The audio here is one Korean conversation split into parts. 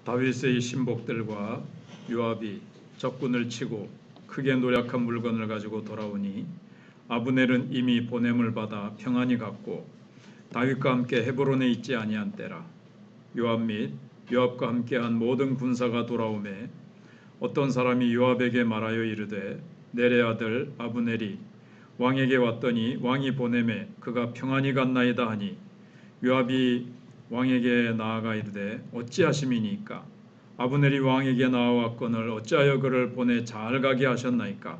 다윗의 신복들과 요압이 적군을 치고 크게 노력한 물건을 가지고 돌아오니 아브넬은 이미 보냄을 받아 평안히 갔고 다윗과 함께 헤브론에 있지 아니한 때라. 요압 및 요압과 함께한 모든 군사가 돌아오매 어떤 사람이 요압에게 말하여 이르되 넬의 아들 아브넬이 왕에게 왔더니 왕이 보내매 그가 평안히 갔나이다 하니 요압이 왕에게 나아가 이르되 어찌하심이니까? 아브넬이 왕에게 나아왔거늘 어찌하여 그를 보내 잘 가게 하셨나이까?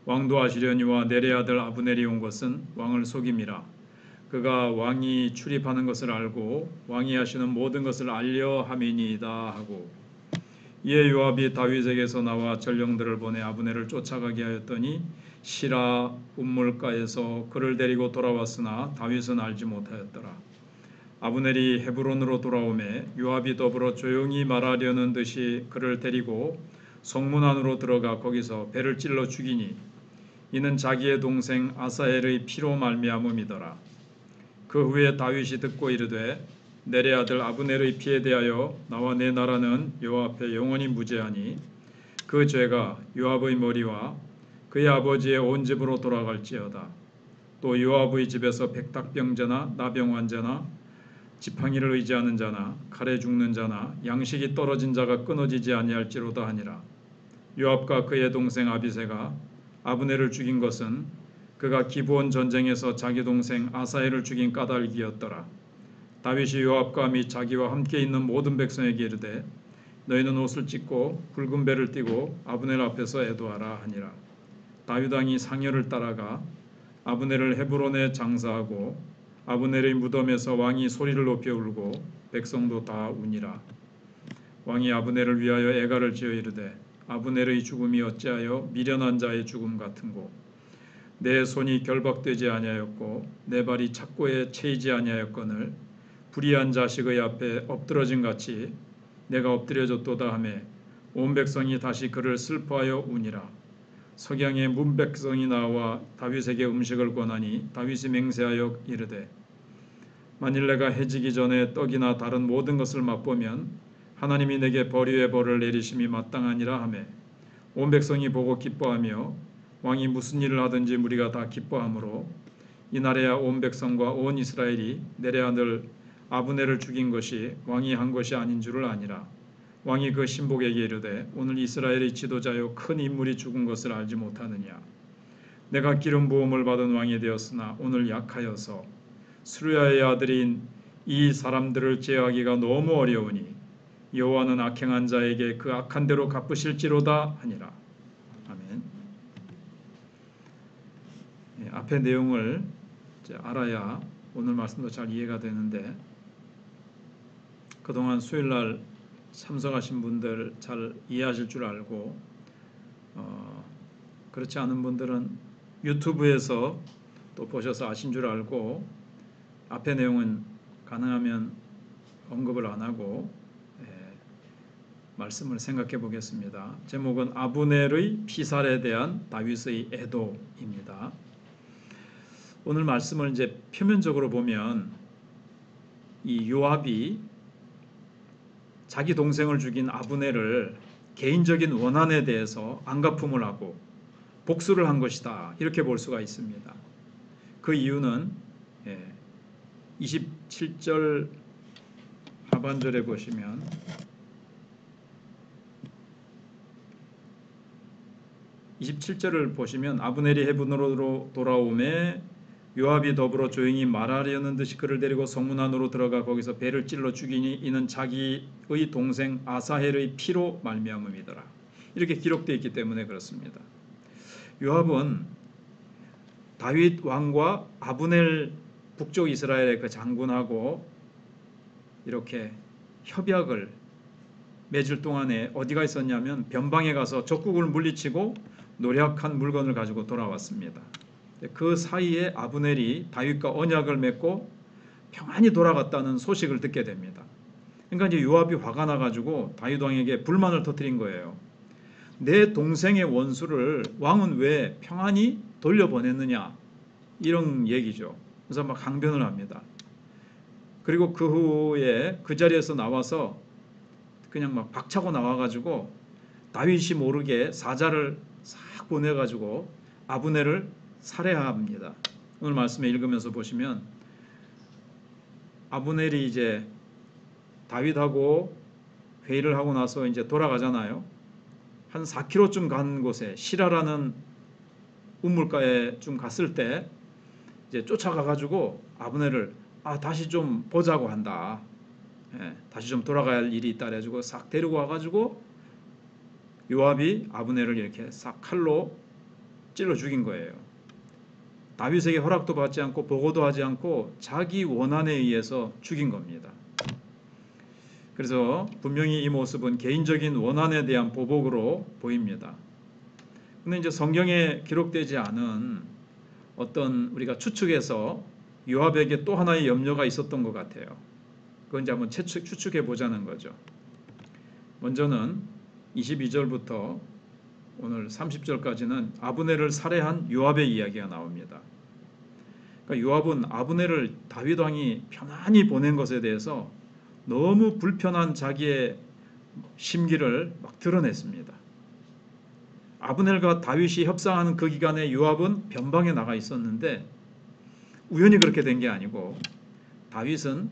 왕도 하시려니와 넬의 아들 아브넬이 온 것은 왕을 속임이라. 그가 왕이 출입하는 것을 알고 왕이 하시는 모든 것을 알려 함이니이다 하고, 이에 요압이 다윗에게서 나와 전령들을 보내 아브넬을 쫓아가게 하였더니 시라 운물가에서 그를 데리고 돌아왔으나 다윗은 알지 못하였더라. 아브넬이 헤브론으로 돌아오매 요압이 더불어 조용히 말하려는 듯이 그를 데리고 성문 안으로 들어가 거기서 배를 찔러 죽이니 이는 자기의 동생 아사헬의 피로 말미암음이더라. 그 후에 다윗이 듣고 이르되 넬의 아들 아브넬의 피에 대하여 나와 내 나라는 여호와 앞에 영원히 무죄하니 그 죄가 요압의 머리와 그의 아버지의 온 집으로 돌아갈지어다. 또 요압의 집에서 백탁병자나 나병환자나 지팡이를 의지하는 자나 칼에 죽는 자나 양식이 떨어진 자가 끊어지지 아니할지로다 하니라. 요압과 그의 동생 아비새가 아브넬을 죽인 것은 그가 기브온 전쟁에서 자기 동생 아사헬을 죽인 까닭이었더라. 다윗이 요압과 및 자기와 함께 있는 모든 백성에게 이르되 너희는 옷을 찢고 붉은 배를 띠고 아브넬 앞에서 애도하라 하니라. 다윗 왕이 상여를 따라가 아브넬을 헤브론에 장사하고 아브넬의 무덤에서 왕이 소리를 높여 울고 백성도 다 우니라. 왕이 아브넬을 위하여 애가를 지어 이르되 아브넬의 죽음이 어찌하여 미련한 자의 죽음 같은고? 내 손이 결박되지 아니하였고 내 발이 착고에 채이지 아니하였거늘 불의한 자식의 앞에 엎드러진 같이 내가 엎드려졌도다 하매 온 백성이 다시 그를 슬퍼하여 우니라. 석양에 문백성이 나와 다윗에게 음식을 권하니 다윗이 맹세하여 이르되 만일 내가 해지기 전에 떡이나 다른 모든 것을 맛보면 하나님이 내게 벌의의 벌을 내리심이 마땅하니라 하매 온 백성이 보고 기뻐하며 왕이 무슨 일을 하든지 무리가 다 기뻐하므로 이날에야 온 백성과 온 이스라엘이 넬의 아들 아브넬을 죽인 것이 왕이 한 것이 아닌 줄을 아니라. 왕이 그 신복에게 이르되 오늘 이스라엘의 지도자요 큰 인물이 죽은 것을 알지 못하느냐? 내가 기름 부음을 받은 왕이 되었으나 오늘 약하여서 수르야의 아들인 이 사람들을 제어하기가 너무 어려우니 여호와는 악행한 자에게 그 악한 대로 갚으실지로다 하니라. 아멘. 앞의 내용을 알아야 오늘 말씀도 잘 이해가 되는데 그동안 수요일날 참석하신 분들 잘 이해하실 줄 알고 그렇지 않은 분들은 유튜브에서 또 보셔서 아신 줄 알고 앞의 내용은 가능하면 언급을 안 하고 말씀을 생각해 보겠습니다. 제목은 아브넬의 피살에 대한 다윗의 애도입니다. 오늘 말씀을 이제 표면적으로 보면 이 요압이 자기 동생을 죽인 아브넬을 개인적인 원한에 대해서 안갚음을 하고 복수를 한 것이다, 이렇게 볼 수가 있습니다. 그 이유는 27절 하반절에 보시면 아브넬이 헤브론으로 돌아오매 요압이 더불어 조용히 말하려는 듯이 그를 데리고 성문 안으로 들어가 거기서 배를 찔러 죽이니 이는 자기의 동생 아사헬의 피로 말미암음이더라. 이렇게 기록되어 있기 때문에 그렇습니다. 요압은 다윗 왕과 아브넬 북쪽 이스라엘의 그 장군하고 이렇게 협약을 맺을 동안에 어디가 있었냐면 변방에 가서 적국을 물리치고 노력한 물건을 가지고 돌아왔습니다. 그 사이에 아브넬이 다윗과 언약을 맺고 평안히 돌아갔다는 소식을 듣게 됩니다. 그러니까 이제 요압이 화가 나가지고 다윗 왕에게 불만을 터뜨린 거예요. 내 동생의 원수를 왕은 왜 평안히 돌려보냈느냐, 이런 얘기죠. 그래서 막 항변을 합니다. 그리고 그 후에 그 자리에서 나와서 그냥 막 박차고 나와가지고 다윗이 모르게 사자를 싹 보내가지고 아브넬을 살해합니다. 오늘 말씀에 읽으면서 보시면 아브넬이 이제 다윗하고 회의를 하고 나서 이제 돌아가잖아요. 한 4km쯤 간 곳에 시라라는 우물가에 좀 갔을 때 이제 쫓아가가지고 아브넬을 다시 좀 보자고 한다. 다시 좀 돌아가야 할 일이 있다 그래가지고 싹 데리고 와가지고 요압이 아브넬을 이렇게 싹 칼로 찔러 죽인 거예요. 다윗에게 허락도 받지 않고 보고도 하지 않고 자기 원한에 의해서 죽인 겁니다. 그래서 분명히 이 모습은 개인적인 원한에 대한 보복으로 보입니다. 근데 이제 성경에 기록되지 않은 어떤 우리가 추측해서 요압에게 또 하나의 염려가 있었던 것 같아요. 그건 이제 한번 추측해 보자는 거죠. 먼저는 22절부터 오늘 30절까지는 아브넬을 살해한 요압의 이야기가 나옵니다. 그러니까 요압은 아브넬을 다윗 왕이 편안히 보낸 것에 대해서 너무 불편한 자기의 심기를 막 드러냈습니다. 아브넬과 다윗이 협상하는 그 기간에 요압은 변방에 나가 있었는데 우연히 그렇게 된 게 아니고 다윗은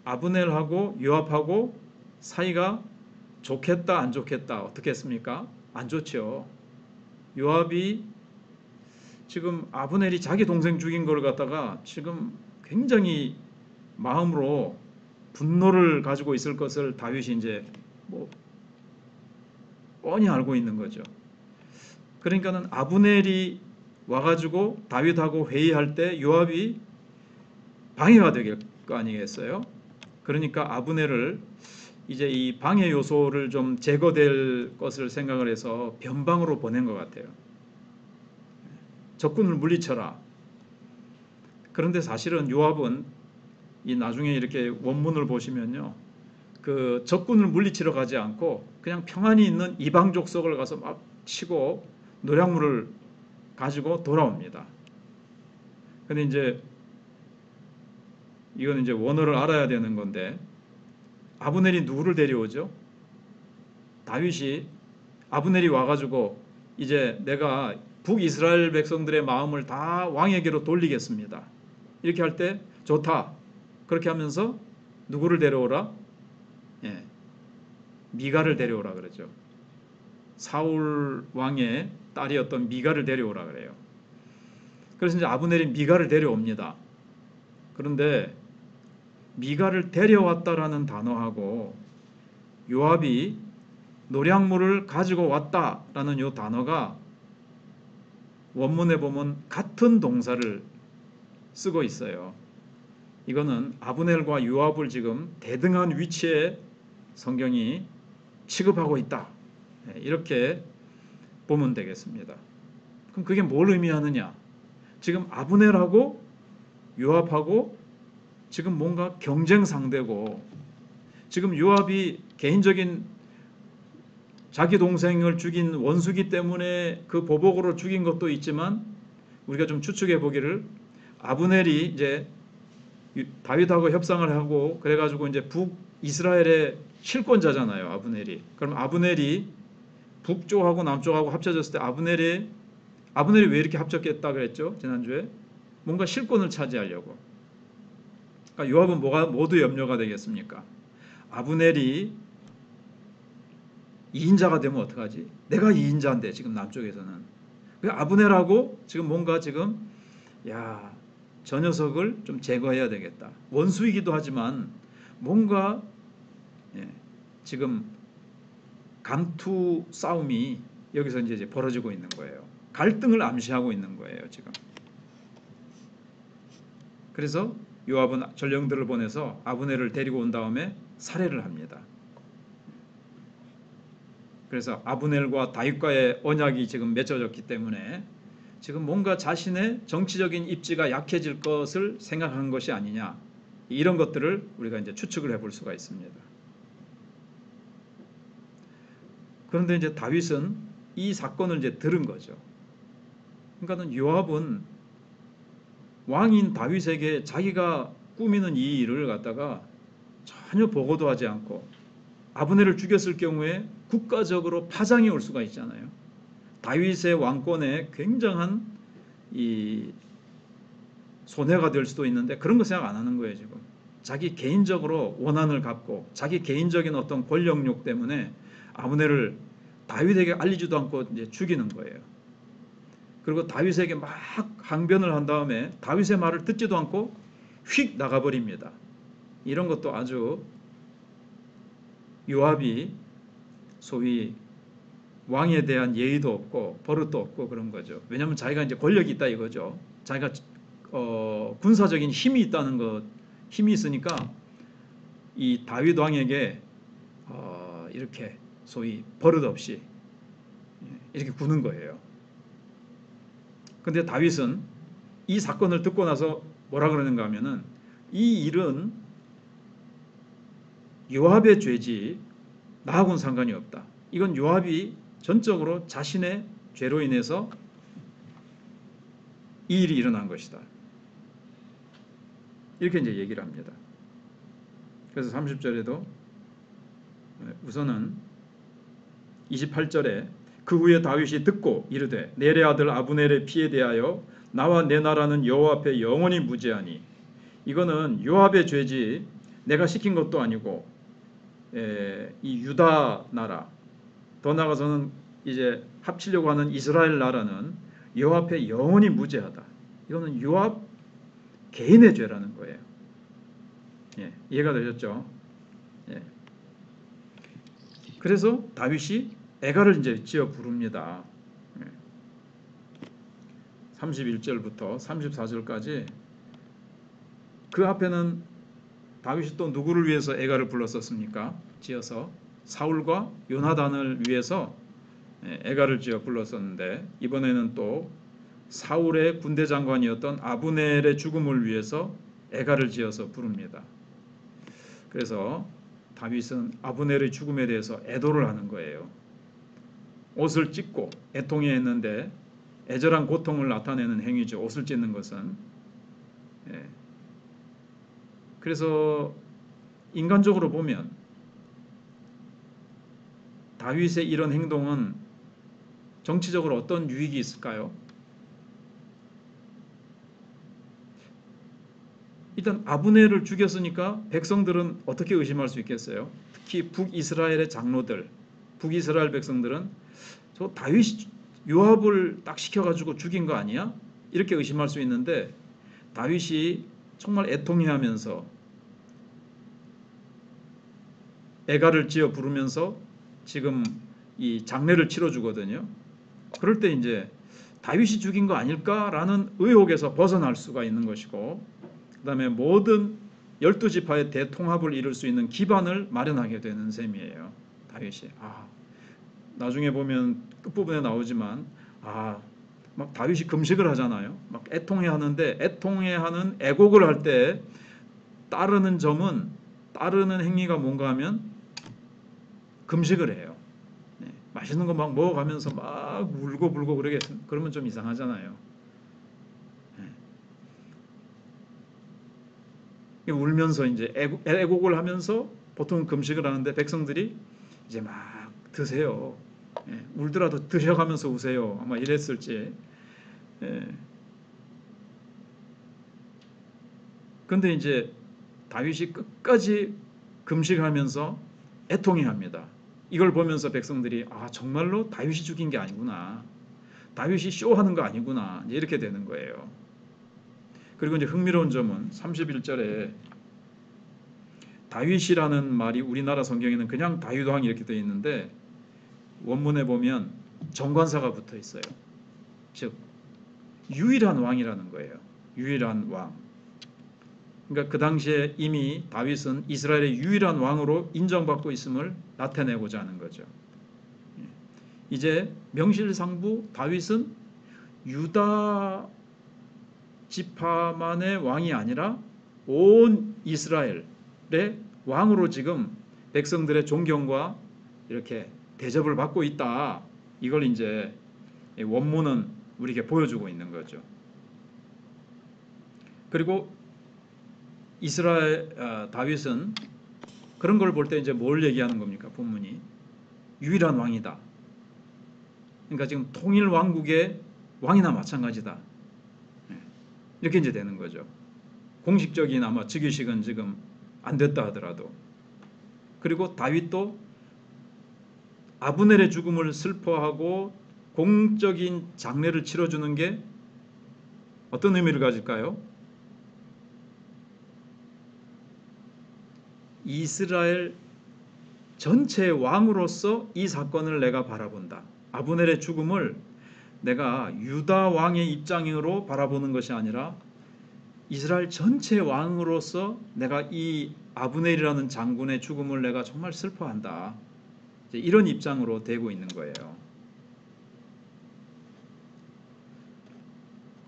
아브넬하고 요압하고 사이가 좋겠다 안 좋겠다 어떻게 했습니까? 안 좋죠. 요압이 지금 아브넬이 자기 동생 죽인 걸 갖다가 지금 굉장히 마음으로 분노를 가지고 있을 것을 다윗이 이제 뻔히 알고 있는 거죠. 그러니까는 아브넬이 와가지고 다윗하고 회의할 때 요압이 방해가 될 거 아니겠어요? 그러니까 아브넬을 이제 이 방해 요소를 좀 제거될 것을 생각을 해서 변방으로 보낸 것 같아요. 적군을 물리쳐라. 그런데 사실은 요압은 이 나중에 이렇게 원문을 보시면요, 그 적군을 물리치러 가지 않고 그냥 평안히 있는 이방 족속을 가서 막 치고 노략물을 가지고 돌아옵니다. 근데 이제 이건 이제 원어를 알아야 되는 건데 아브넬이 누구를 데려오죠? 다윗이 아브넬이 와가지고 이제 내가 북이스라엘 백성들의 마음을 다 왕에게로 돌리겠습니다. 이렇게 할 때 좋다. 그렇게 하면서 누구를 데려오라? 미갈을 데려오라 그러죠. 사울 왕의 딸이었던 미갈을 데려오라 그래요. 그래서 이제 아브넬이 미갈을 데려옵니다. 그런데 미갈을 데려왔다라는 단어하고 요압이 노략물을 가지고 왔다라는 요 단어가 원문에 보면 같은 동사를 쓰고 있어요. 이거는 아브넬과 요압을 지금 대등한 위치에 성경이 취급하고 있다. 이렇게 보면 되겠습니다. 그럼 그게 뭘 의미하느냐? 지금 아브넬하고 요압하고 지금 뭔가 경쟁 상대고 지금 요압이 개인적인 자기 동생을 죽인 원수기 때문에 그 보복으로 죽인 것도 있지만 우리가 좀 추측해 보기를 아브넬이 이제 다윗하고 협상을 하고 그래가지고 이제 북이스라엘의 실권자잖아요. 아브넬이. 그럼 아브넬이 북쪽하고 남쪽하고 합쳐졌을 때 아브넬이 왜 이렇게 합쳤겠다 그랬죠? 지난주에 뭔가 실권을 차지하려고. 그러니까 요압은 뭐가 모두 염려가 되겠습니까? 아브넬이 2인자가 되면 어떡하지? 내가 2인자인데 지금 남쪽에서는. 아브넬하고 지금 뭔가 지금 저 녀석을 좀 제거해야 되겠다. 원수이기도 하지만 뭔가 지금 감투 싸움이 여기서 이제 벌어지고 있는 거예요. 갈등을 암시하고 있는 거예요, 지금. 그래서 요압은 전령들을 보내서 아브넬을 데리고 온 다음에 살해를 합니다. 그래서 아브넬과 다윗과의 언약이 지금 맺어졌기 때문에 지금 뭔가 자신의 정치적인 입지가 약해질 것을 생각한 것이 아니냐, 이런 것들을 우리가 이제 추측을 해볼 수가 있습니다. 그런데 이제 다윗은 이 사건을 이제 들은 거죠. 그러니까는 요압은 왕인 다윗에게 자기가 꾸미는 이 일을 갖다가 전혀 보고도 하지 않고 아브넬을 죽였을 경우에 국가적으로 파장이 올 수가 있잖아요. 다윗의 왕권에 굉장한 이 손해가 될 수도 있는데 그런 거 생각 안 하는 거예요. 지금 자기 개인적으로 원한을 갖고 자기 개인적인 어떤 권력욕 때문에 아브넬을 다윗에게 알리지도 않고 이제 죽이는 거예요. 그리고 다윗에게 막 항변을 한 다음에 다윗의 말을 듣지도 않고 휙 나가버립니다. 이런 것도 아주 요압이 소위 왕에 대한 예의도 없고 버릇도 없고 그런 거죠. 왜냐하면 자기가 이제 권력이 있다 이거죠. 자기가 군사적인 힘이 있다는 것, 힘이 있으니까 이 다윗 왕에게 이렇게 소위 버릇 없이 이렇게 구는 거예요. 근데 다윗은 이 사건을 듣고 나서 뭐라 그러는가 하면은 이 일은 요압의 죄지 나하고는 상관이 없다. 이건 요압이 전적으로 자신의 죄로 인해서 이 일이 일어난 것이다. 이렇게 이제 얘기를 합니다. 그래서 30절에도 우선은 28절에 그 후에 다윗이 듣고 이르되 넬의 아들 아브넬의 피에 대하여 나와 내 나라는 여호와 앞에 영원히 무죄하니 이거는 요압의 죄지 내가 시킨 것도 아니고 이 유다 나라 더 나아가서는 이제 합치려고 하는 이스라엘 나라는 여호와 앞에 영원히 무죄하다. 이거는 요압 개인의 죄라는 거예요. 예, 이해가 되셨죠? 예. 그래서 다윗이 애가를 이제 지어 부릅니다. 31절부터 34절까지 그 앞에는 다윗이 또 누구를 위해서 애가를 불렀었습니까? 지어서 사울과 요나단을 위해서 애가를 지어 불렀었는데 이번에는 또 사울의 군대 장관이었던 아브넬의 죽음을 위해서 애가를 지어서 부릅니다. 그래서 다윗은 아브넬의 죽음에 대해서 애도를 하는 거예요. 옷을 찢고 애통해했는데 애절한 고통을 나타내는 행위죠. 옷을 찢는 것은. 그래서 인간적으로 보면 다윗의 이런 행동은 정치적으로 어떤 유익이 있을까요? 일단 아브넬을 죽였으니까 백성들은 어떻게 의심할 수 있겠어요? 특히 북이스라엘의 장로들, 북이스라엘 백성들은 저 다윗이 요압을 딱 시켜가지고 죽인 거 아니야? 이렇게 의심할 수 있는데 다윗이 정말 애통해하면서 애가를 지어 부르면서 지금 이 장례를 치러주거든요. 그럴 때 이제 다윗이 죽인 거 아닐까라는 의혹에서 벗어날 수가 있는 것이고 그 다음에 모든 12지파의 대통합을 이룰 수 있는 기반을 마련하게 되는 셈이에요. 다윗이. 나중에 보면 끝부분에 나오지만 막 다윗이 금식을 하잖아요. 막 애통해하는데 애통해하는 애곡을 할 때 따르는 점은 따르는 행위가 뭔가 하면 금식을 해요. 맛있는 거 막 먹어가면서 막 울고 그러면 좀 이상하잖아요. 울면서 이제 애곡을 하면서 보통 금식을 하는데 백성들이 이제 막 드세요. 울더라도 드셔가면서 우세요. 아마 이랬을지. 그런데 이제 다윗이 끝까지 금식하면서 애통해합니다. 이걸 보면서 백성들이 정말로 다윗이 죽인 게 아니구나. 다윗이 쇼하는 거 아니구나. 이렇게 되는 거예요. 그리고 이제 흥미로운 점은 31절에 다윗이라는 말이 우리나라 성경에는 그냥 다윗왕 이렇게 되어 있는데 원문에 보면 정관사가 붙어 있어요. 즉 유일한 왕이라는 거예요. 유일한 왕. 그러니까 그 당시에 이미 다윗은 이스라엘의 유일한 왕으로 인정받고 있음을 나타내고자 하는 거죠. 이제 명실상부 다윗은 유다 지파만의 왕이 아니라 온 이스라엘의 왕으로 지금 백성들의 존경과 이렇게 대접을 받고 있다. 이걸 이제 원문은 우리에게 보여주고 있는 거죠. 그리고 다윗은 그런 걸 볼 때 이제 뭘 얘기하는 겁니까? 본문이 유일한 왕이다. 그러니까 지금 통일 왕국의 왕이나 마찬가지다. 이렇게 이제 되는 거죠. 공식적인 아마 즉위식은 지금 안 됐다 하더라도. 그리고 다윗도 아브넬의 죽음을 슬퍼하고 공적인 장례를 치러주는 게 어떤 의미를 가질까요? 이스라엘 전체의 왕으로서 이 사건을 내가 바라본다. 아브넬의 죽음을 내가 유다 왕의 입장으로 바라보는 것이 아니라 이스라엘 전체의 왕으로서 내가 이 아브넬이라는 장군의 죽음을 내가 정말 슬퍼한다. 이런 입장으로 되고 있는 거예요.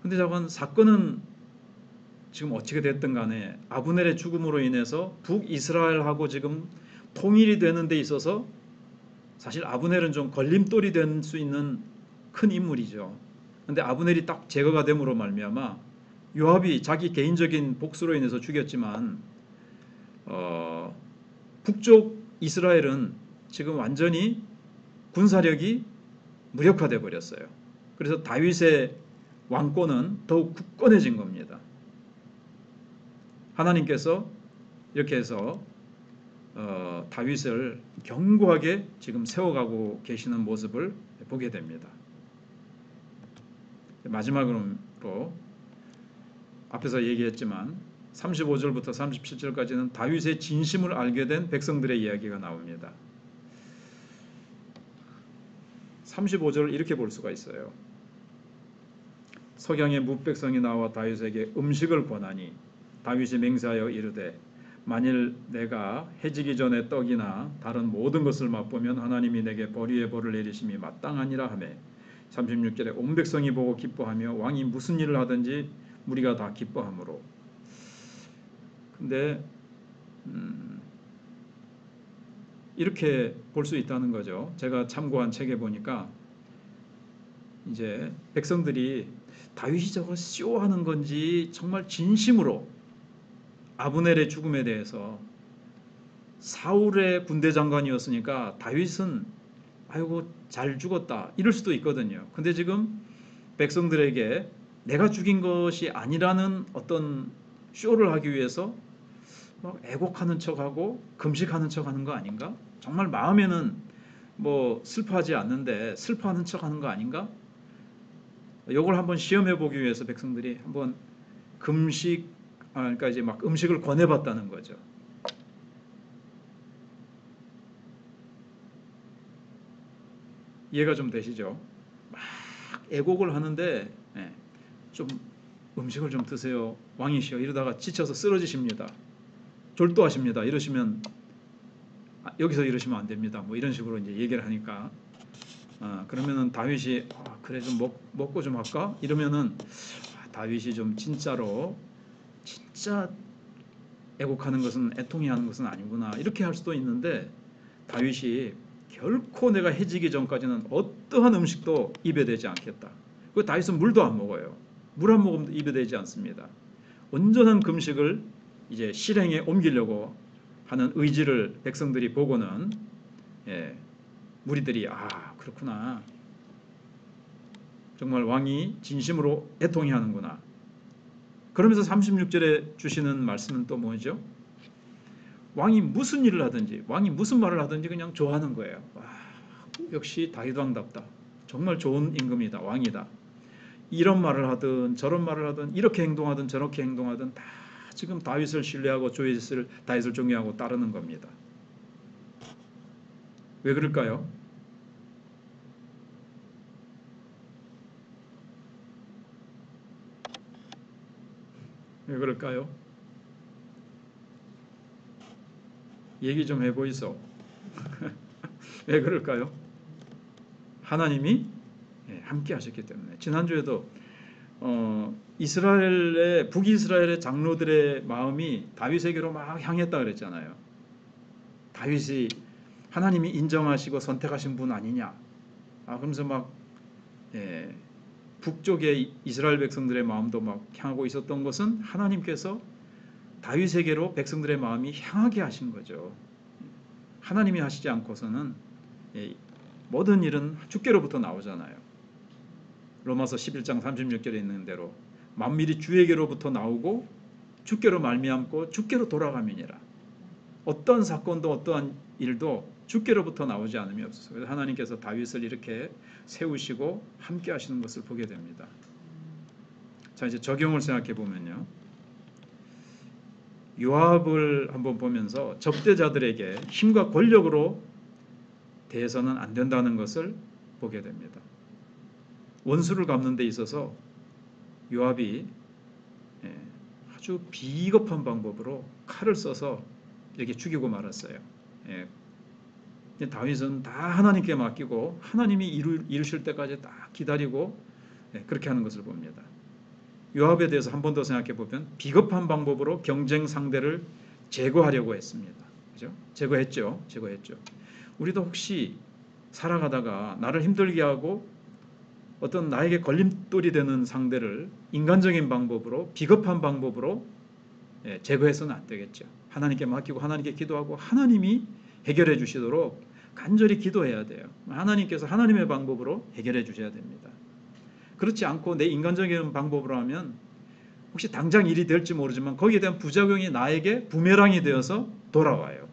근데 저건 사건은 지금 어떻게 됐든 간에 아브넬의 죽음으로 인해서 북이스라엘하고 지금 통일이 되는 데 있어서 사실 아브넬은 좀 걸림돌이 될 수 있는 큰 인물이죠. 근데 아브넬이 딱 제거가 됨으로 말미암아 요압이 자기 개인적인 복수로 인해서 죽였지만 북쪽 이스라엘은 지금 완전히 군사력이 무력화돼 버렸어요. 그래서 다윗의 왕권은 더욱 굳건해진 겁니다. 하나님께서 이렇게 해서 다윗을 견고하게 지금 세워가고 계시는 모습을 보게 됩니다. 마지막으로 앞에서 얘기했지만 35절부터 37절까지는 다윗의 진심을 알게 된 백성들의 이야기가 나옵니다. 35절을 이렇게 볼 수가 있어요. 석양의 뭇백성이 나와 다윗에게 음식을 권하니 다윗이 맹세하여 이르되 만일 내가 해지기 전에 떡이나 다른 모든 것을 맛보면 하나님이 내게 벌위의 벌을 내리심이 마땅하니라 하며 36절에 온 백성이 보고 기뻐하며 왕이 무슨 일을 하든지 무리가 다 기뻐하므로. 근데 이렇게 볼 수 있다는 거죠. 제가 참고한 책에 보니까 이제 백성들이 다윗이 저거 쇼하는 건지 정말 진심으로 아브넬의 죽음에 대해서 사울의 군대 장관이었으니까 다윗은 아이고 잘 죽었다 이럴 수도 있거든요. 근데 지금 백성들에게 내가 죽인 것이 아니라는 어떤 쇼를 하기 위해서 막 애곡하는 척하고 금식하는 척하는 거 아닌가? 정말 마음에는 뭐 슬퍼하지 않는데 슬퍼하는 척하는 거 아닌가? 이걸 한번 시험해 보기 위해서 백성들이 한번 그러니까 이제 막 음식을 권해봤다는 거죠. 이해가 좀 되시죠? 막 애곡을 하는데 좀 음식을 좀 드세요. 왕이시여. 이러다가 지쳐서 쓰러지십니다. 졸도하십니다. 이러시면 여기서 이러시면 안 됩니다. 뭐 이런 식으로 이제 얘기를 하니까 그러면은 다윗이 그래 좀 먹고 좀 할까? 이러면은 다윗이 좀 진짜 애곡하는 것은 애통이 하는 것은 아니구나 이렇게 할 수도 있는데 다윗이 결코 내가 해지기 전까지는 어떠한 음식도 입에 대지 않겠다. 그 다윗은 물도 안 먹어요. 물 한 모금도 입에 대지 않습니다. 온전한 금식을 이제 실행에 옮기려고 하는 의지를 백성들이 보고는 무리들이 그렇구나. 정말 왕이 진심으로 애통해하는구나. 그러면서 36절에 주시는 말씀은 또 뭐죠? 왕이 무슨 일을 하든지 왕이 무슨 말을 하든지 그냥 좋아하는 거예요. 역시 다윗 왕답다. 정말 좋은 임금이다. 왕이다. 이런 말을 하든 저런 말을 하든 이렇게 행동하든 저렇게 행동하든 다 지금 다윗을 신뢰하고 다윗을 존경하고 따르는 겁니다. 왜 그럴까요? 왜 그럴까요? 얘기 좀 해보이소. 왜 그럴까요? 하나님이 함께 하셨기 때문에. 지난주에도 북이스라엘의 장로들의 마음이 다윗에게로 막 향했다 그랬잖아요. 다윗이 하나님이 인정하시고 선택하신 분 아니냐. 그러면서 막 북쪽의 이스라엘 백성들의 마음도 막 향하고 있었던 것은 하나님께서 다윗에게로 백성들의 마음이 향하게 하신 거죠. 하나님이 하시지 않고서는 모든 일은 주께로부터 나오잖아요. 로마서 11장 36절에 있는 대로 만민이 주에게로부터 나오고 주께로 말미암고 주께로 돌아감이니라. 어떤 사건도 어떠한 일도 주께로부터 나오지 않음이 없어요. 그래서 하나님께서 다윗을 이렇게 세우시고 함께 하시는 것을 보게 됩니다. 자, 이제 적용을 생각해 보면요. 요압을 한번 보면서 적대자들에게 힘과 권력으로 대해서는 안 된다는 것을 보게 됩니다. 원수를 갚는 데 있어서 요압이 아주 비겁한 방법으로 칼을 써서 이렇게 죽이고 말았어요. 다윗은 다 하나님께 맡기고 하나님이 이루실 때까지 딱 기다리고 그렇게 하는 것을 봅니다. 요압에 대해서 한 번 더 생각해 보면 비겁한 방법으로 경쟁 상대를 제거하려고 했습니다. 그죠? 제거했죠. 우리도 혹시 살아가다가 나를 힘들게 하고 어떤 나에게 걸림돌이 되는 상대를 인간적인 방법으로 비겁한 방법으로 제거해서는 안 되겠죠. 하나님께 맡기고 하나님께 기도하고 하나님이 해결해 주시도록 간절히 기도해야 돼요. 하나님께서 하나님의 방법으로 해결해 주셔야 됩니다. 그렇지 않고 내 인간적인 방법으로 하면 혹시 당장 일이 될지 모르지만 거기에 대한 부작용이 나에게 부메랑이 되어서 돌아와요.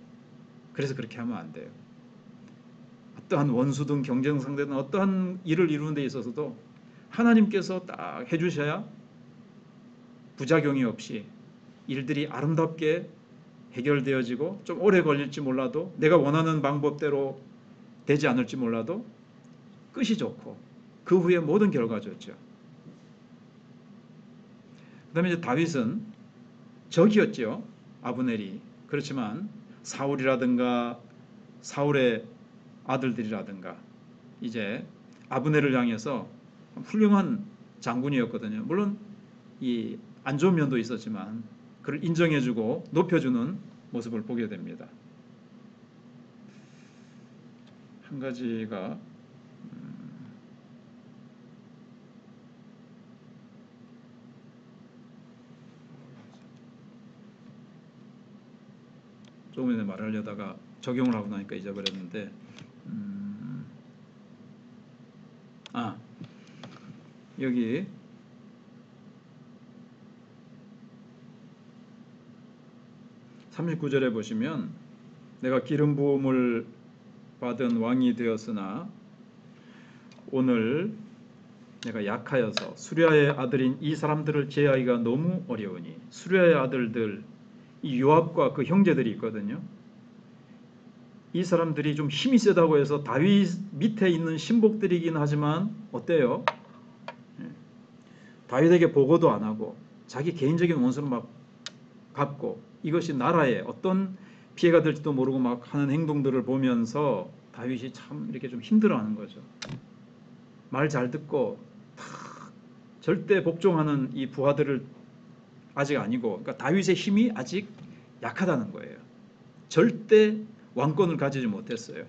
그래서 그렇게 하면 안 돼요. 어떠한 원수든 경쟁 상대든 어떠한 일을 이루는 데 있어서도 하나님께서 딱 해주셔야 부작용이 없이 일들이 아름답게 해결되어지고 좀 오래 걸릴지 몰라도 내가 원하는 방법대로 되지 않을지 몰라도 끝이 좋고 그 후에 모든 결과가 좋죠. 그 다음에 이제 다윗은 적이었죠. 아브넬이. 그렇지만 사울이라든가 사울의 아들들이라든가 이제 아브넬을 향해서 훌륭한 장군이었거든요. 물론 이 안 좋은 면도 있었지만 그를 인정해주고 높여주는 모습을 보게 됩니다. 한 가지가 조금 전에 말하려다가 적용을 하고 나니까 잊어버렸는데 여기 39절에 보시면 내가 기름 부음을 받은 왕이 되었으나 오늘 내가 약하여서 수랴의 아들인 이 사람들을 제하기가 너무 어려우니 수랴의 아들들 이 요압과 그 형제들이 있거든요. 이 사람들이 좀 힘이 세다고 해서 다윗 밑에 있는 신복들이긴 하지만 어때요? 다윗에게 보고도 안 하고 자기 개인적인 원수를 막 갚고 이것이 나라에 어떤 피해가 될지도 모르고 막 하는 행동들을 보면서 다윗이 참 이렇게 좀 힘들어하는 거죠. 말 잘 듣고 절대 복종하는 이 부하들을 아직 아니고 그러니까 다윗의 힘이 아직 약하다는 거예요. 절대 왕권을 가지지 못했어요.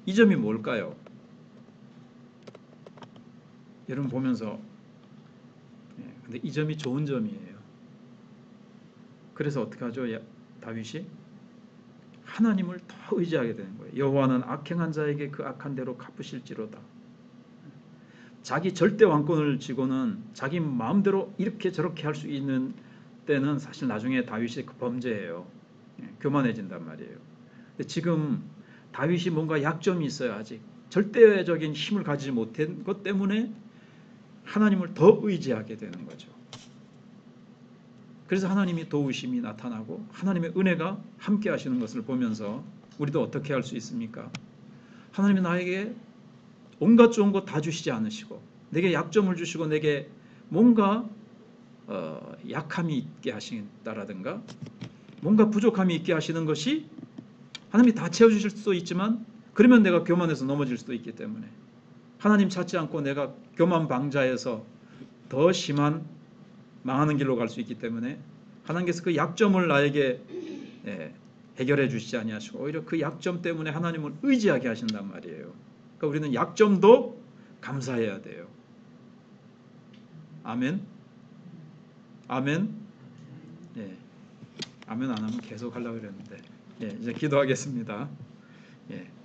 이 점이 뭘까요? 여러분 보면서 근데 이 점이 좋은 점이에요. 그래서 어떻게 하죠? 다윗이 하나님을 더 의지하게 되는 거예요. 여호와는 악행한 자에게 그 악한 대로 갚으실지로다. 자기 절대 왕권을 쥐고는 자기 마음대로 이렇게 저렇게 할 수 있는 때는 사실 나중에 다윗이 그 범죄예요. 교만해진단 말이에요. 근데 지금 다윗이 뭔가 약점이 있어요. 아직 절대적인 힘을 가지지 못한 것 때문에 하나님을 더 의지하게 되는 거죠. 그래서 하나님이 도우심이 나타나고 하나님의 은혜가 함께 하시는 것을 보면서 우리도 어떻게 할 수 있습니까? 하나님이 나에게 온갖 좋은 것 다 주시지 않으시고 내게 약점을 주시고 내게 뭔가 약함이 있게 하신다라든가 뭔가 부족함이 있게 하시는 것이 하나님이 다 채워주실 수도 있지만 그러면 내가 교만해서 넘어질 수도 있기 때문에 하나님 찾지 않고 내가 교만 방자에서 더 심한 망하는 길로 갈 수 있기 때문에 하나님께서 그 약점을 나에게 해결해 주시지 아니하시고 오히려 그 약점 때문에 하나님을 의지하게 하신단 말이에요. 그러니까 우리는 약점도 감사해야 돼요. 아멘. 아멘. 아멘 안 하면 계속 하려고 그랬는데 예, 이제 기도하겠습니다. 예.